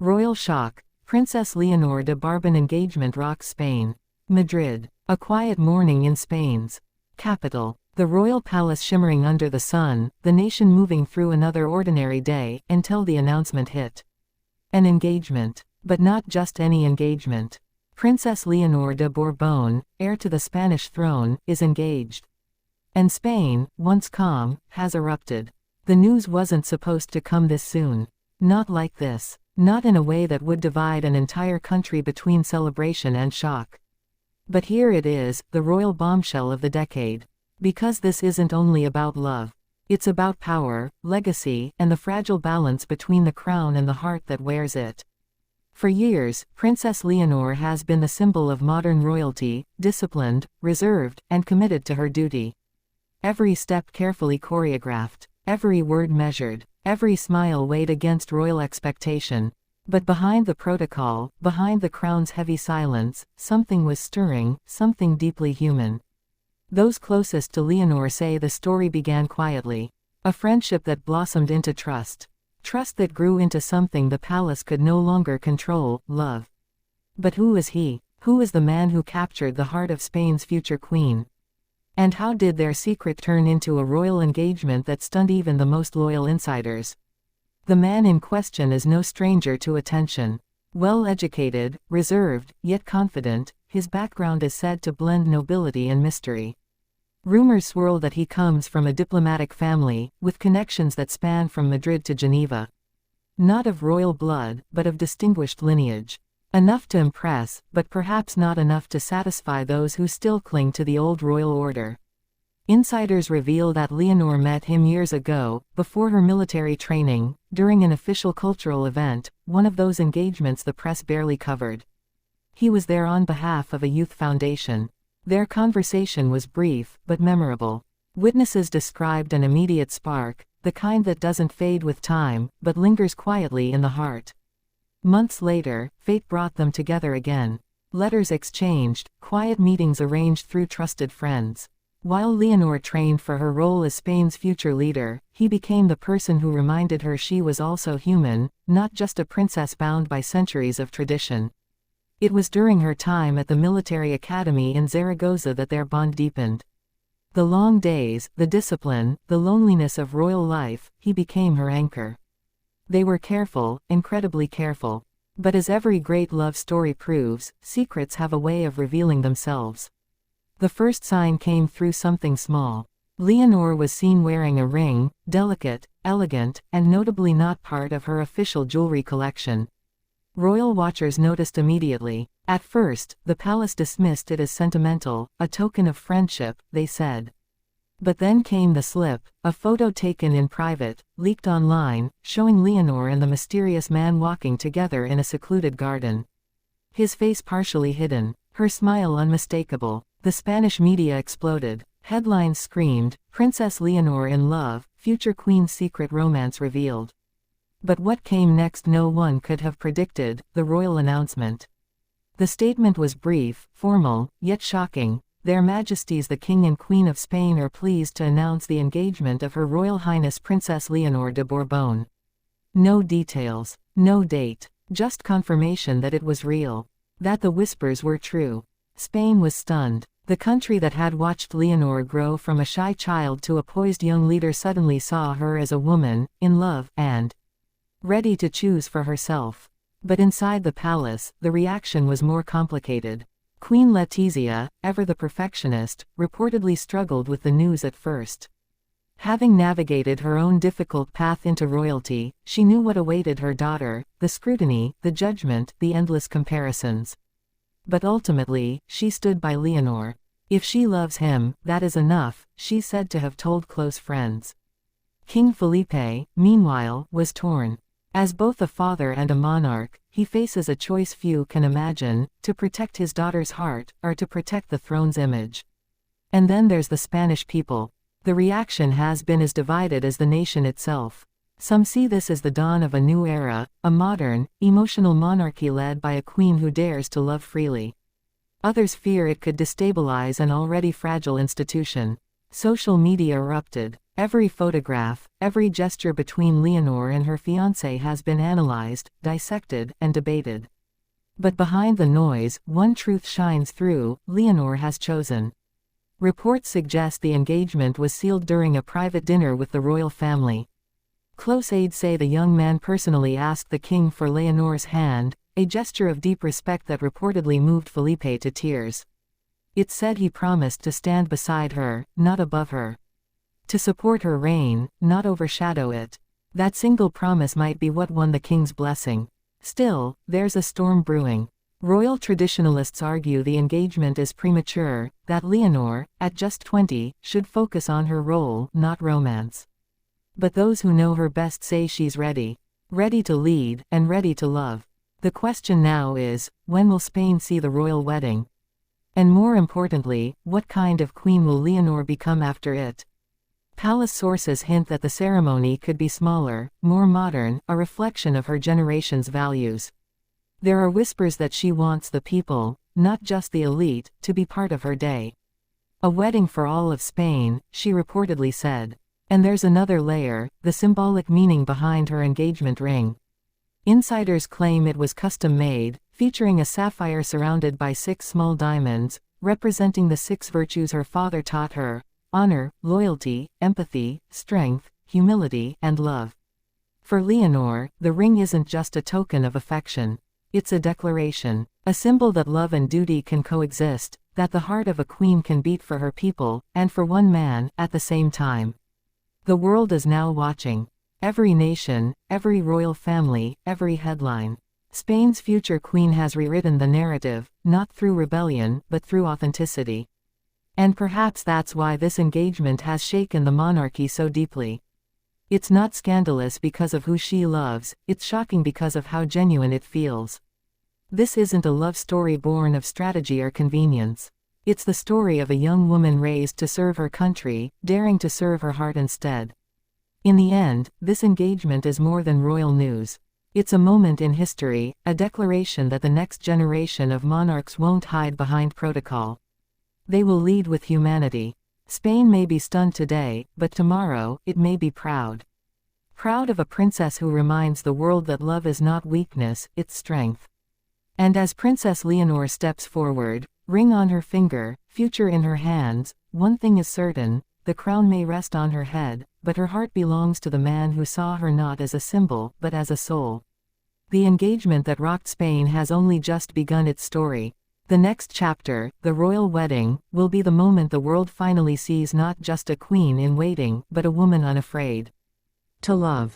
Royal shock. Princess Leonor de Barbón engagement rocks Spain. Madrid. A quiet morning in Spain's capital. The royal palace shimmering under the sun, the nation moving through another ordinary day, until the announcement hit. An engagement. But not just any engagement. Princess Leonor de Bourbon, heir to the Spanish throne, is engaged. And Spain, once calm, has erupted. The news wasn't supposed to come this soon. Not like this. Not in a way that would divide an entire country between celebration and shock. But here it is, the royal bombshell of the decade. Because this isn't only about love. It's about power, legacy, and the fragile balance between the crown and the heart that wears it. For years, Princess Leonor has been the symbol of modern royalty, disciplined, reserved, and committed to her duty. Every step carefully choreographed, every word measured, every smile weighed against royal expectation. But behind the protocol, behind the crown's heavy silence, something was stirring, something deeply human. Those closest to Leonor say the story began quietly. A friendship that blossomed into trust. Trust that grew into something the palace could no longer control, love. But who is he? Who is the man who captured the heart of Spain's future queen? And how did their secret turn into a royal engagement that stunned even the most loyal insiders? The man in question is no stranger to attention. Well-educated, reserved, yet confident, his background is said to blend nobility and mystery. Rumors swirl that he comes from a diplomatic family, with connections that span from Madrid to Geneva. Not of royal blood, but of distinguished lineage. Enough to impress, but perhaps not enough to satisfy those who still cling to the old royal order. Insiders reveal that Leonor met him years ago, before her military training, during an official cultural event, one of those engagements the press barely covered. He was there on behalf of a youth foundation. Their conversation was brief, but memorable. Witnesses described an immediate spark, the kind that doesn't fade with time, but lingers quietly in the heart. Months later, fate brought them together again. Letters exchanged, quiet meetings arranged through trusted friends. While Leonor trained for her role as Spain's future leader, he became the person who reminded her she was also human, not just a princess bound by centuries of tradition. It was during her time at the military academy in Zaragoza that their bond deepened. The long days, the discipline, the loneliness of royal life, he became her anchor. They were careful, incredibly careful. But as every great love story proves, secrets have a way of revealing themselves. The first sign came through something small. Leonor was seen wearing a ring, delicate, elegant, and notably not part of her official jewelry collection. Royal watchers noticed immediately. At first, the palace dismissed it as sentimental, a token of friendship, they said. But then came the slip, a photo taken in private, leaked online, showing Leonor and the mysterious man walking together in a secluded garden. His face partially hidden, her smile unmistakable. The Spanish media exploded. Headlines screamed, "Princess Leonor in love, future queen's secret romance revealed." But what came next no one could have predicted, the royal announcement. The statement was brief, formal, yet shocking. Their Majesties the King and Queen of Spain are pleased to announce the engagement of Her Royal Highness Princess Leonor de Bourbon. No details, no date, just confirmation that it was real. That the whispers were true. Spain was stunned. The country that had watched Leonor grow from a shy child to a poised young leader suddenly saw her as a woman, in love, and ready to choose for herself. But inside the palace, the reaction was more complicated. Queen Letizia, ever the perfectionist, reportedly struggled with the news at first. Having navigated her own difficult path into royalty, she knew what awaited her daughter, the scrutiny, the judgment, the endless comparisons. But ultimately, she stood by Leonor. If she loves him, that is enough, she said to have told close friends. King Felipe, meanwhile, was torn. As both a father and a monarch, he faces a choice few can imagine, to protect his daughter's heart, or to protect the throne's image. And then there's the Spanish people. The reaction has been as divided as the nation itself. Some see this as the dawn of a new era, a modern, emotional monarchy led by a queen who dares to love freely. Others fear it could destabilize an already fragile institution. Social media erupted. Every photograph, every gesture between Leonor and her fiancé has been analyzed, dissected, and debated. But behind the noise, one truth shines through: Leonor has chosen. Reports suggest the engagement was sealed during a private dinner with the royal family. Close aides say the young man personally asked the king for Leonor's hand, a gesture of deep respect that reportedly moved Felipe to tears. It's said he promised to stand beside her, not above her. To support her reign, not overshadow it. That single promise might be what won the king's blessing. Still, there's a storm brewing. Royal traditionalists argue the engagement is premature, that Leonor, at just 20, should focus on her role, not romance. But those who know her best say she's ready. Ready to lead, and ready to love. The question now is, when will Spain see the royal wedding? And more importantly, what kind of queen will Leonor become after it? Palace sources hint that the ceremony could be smaller, more modern, a reflection of her generation's values. There are whispers that she wants the people, not just the elite, to be part of her day. A wedding for all of Spain, she reportedly said. And there's another layer, the symbolic meaning behind her engagement ring. Insiders claim it was custom-made, featuring a sapphire surrounded by 6 small diamonds, representing the 6 virtues her father taught her: honor, loyalty, empathy, strength, humility, and love. For Leonor, the ring isn't just a token of affection. It's a declaration, a symbol that love and duty can coexist, that the heart of a queen can beat for her people, and for one man, at the same time. The world is now watching. Every nation, every royal family, every headline. Spain's future queen has rewritten the narrative, not through rebellion, but through authenticity. And perhaps that's why this engagement has shaken the monarchy so deeply. It's not scandalous because of who she loves, it's shocking because of how genuine it feels. This isn't a love story born of strategy or convenience. It's the story of a young woman raised to serve her country, daring to serve her heart instead. In the end, this engagement is more than royal news. It's a moment in history, a declaration that the next generation of monarchs won't hide behind protocol. They will lead with humanity. Spain may be stunned today, but tomorrow, it may be proud. Proud of a princess who reminds the world that love is not weakness, it's strength. And as Princess Leonor steps forward, ring on her finger, future in her hands, one thing is certain: the crown may rest on her head, but her heart belongs to the man who saw her not as a symbol, but as a soul. The engagement that rocked Spain has only just begun its story. The next chapter, the royal wedding, will be the moment the world finally sees not just a queen in waiting, but a woman unafraid to love.